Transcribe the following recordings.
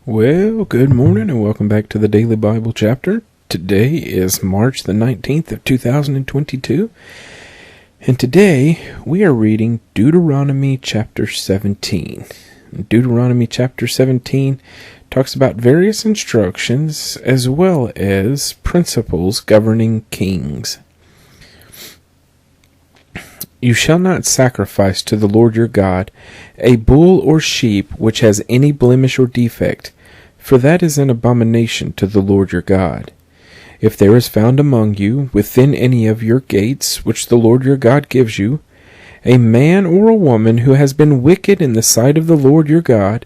Well, good morning and welcome back to the Daily Bible Chapter. Today is March the 19th of 2022, and today we are reading Deuteronomy chapter 17. Deuteronomy chapter 17 talks about various instructions as well as principles governing kings. You shall not sacrifice to the Lord your God a bull or sheep which has any blemish or defect, for that is an abomination to the Lord your God. If there is found among you, within any of your gates which the Lord your God gives you, a man or a woman who has been wicked in the sight of the Lord your God,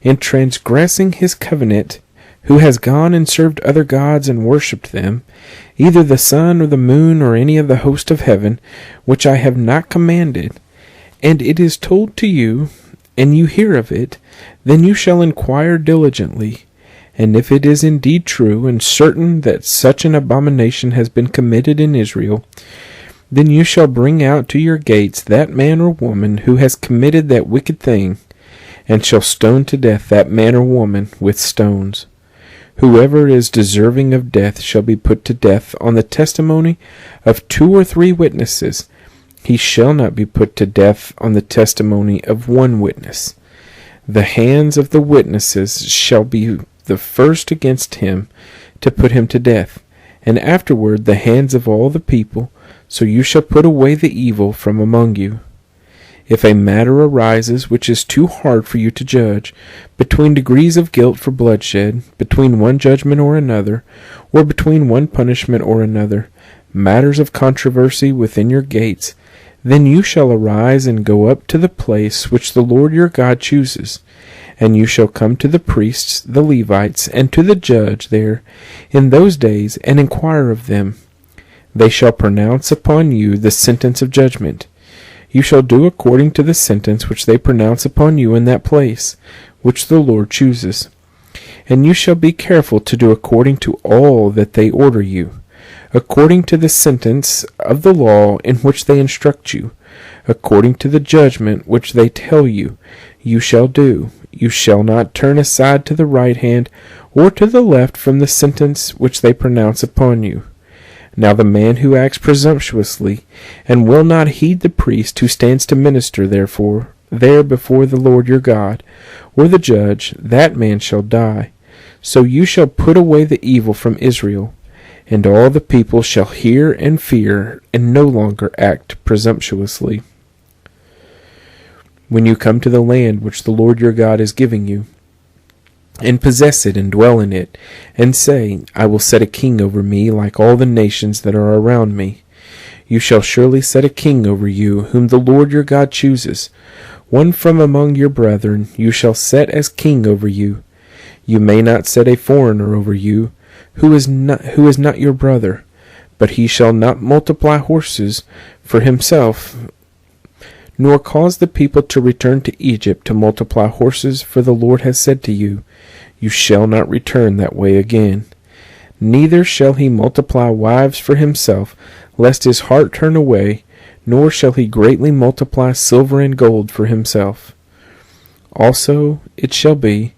in transgressing his covenant, who has gone and served other gods and worshipped them, either the sun or the moon or any of the host of heaven, which I have not commanded, and it is told to you, and you hear of it, then you shall inquire diligently. And if it is indeed true and certain that such an abomination has been committed in Israel, then you shall bring out to your gates that man or woman who has committed that wicked thing, and shall stone to death that man or woman with stones. Whoever is deserving of death shall be put to death on the testimony of 2 or 3 witnesses. He shall not be put to death on the testimony of 1 witness. The hands of the witnesses shall be the first against him to put him to death, and afterward the hands of all the people, so you shall put away the evil from among you. If a matter arises which is too hard for you to judge, between degrees of guilt for bloodshed, between one judgment or another, or between one punishment or another, matters of controversy within your gates, then you shall arise and go up to the place which the Lord your God chooses, and you shall come to the priests, the Levites, and to the judge there in those days, and inquire of them. They shall pronounce upon you the sentence of judgment. You shall do according to the sentence which they pronounce upon you in that place, which the Lord chooses. And you shall be careful to do according to all that they order you, according to the sentence of the law in which they instruct you, according to the judgment which they tell you, you shall do. You shall not turn aside to the right hand or to the left from the sentence which they pronounce upon you. Now the man who acts presumptuously, and will not heed the priest who stands to minister there before the Lord your God, or the judge, that man shall die. So you shall put away the evil from Israel, and all the people shall hear and fear, and no longer act presumptuously. When you come to the land which the Lord your God is giving you, and possess it and dwell in it, and say, I will set a king over me like all the nations that are around me. You shall surely set a king over you, whom the Lord your God chooses. One from among your brethren you shall set as king over you. You may not set a foreigner over you, who is not your brother, but he shall not multiply horses for himself, nor cause the people to return to Egypt to multiply horses, for the Lord has said to you, you shall not return that way again. Neither shall he multiply wives for himself, lest his heart turn away, nor shall he greatly multiply silver and gold for himself. Also it shall be,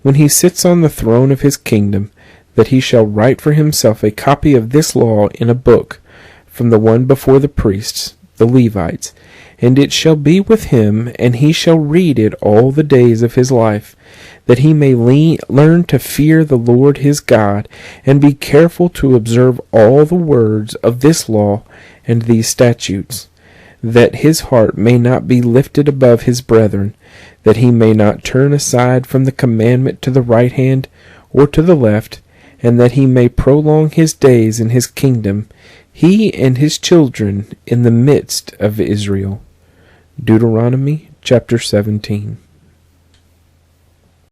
when he sits on the throne of his kingdom, that he shall write for himself a copy of this law in a book, from the one before the priests, the Levites, and it shall be with him, and he shall read it all the days of his life, that he may learn to fear the Lord his God, and be careful to observe all the words of this law and these statutes, that his heart may not be lifted above his brethren, that he may not turn aside from the commandment to the right hand or to the left, and that he may prolong his days in his kingdom, he and his children in the midst of Israel. Deuteronomy chapter 17.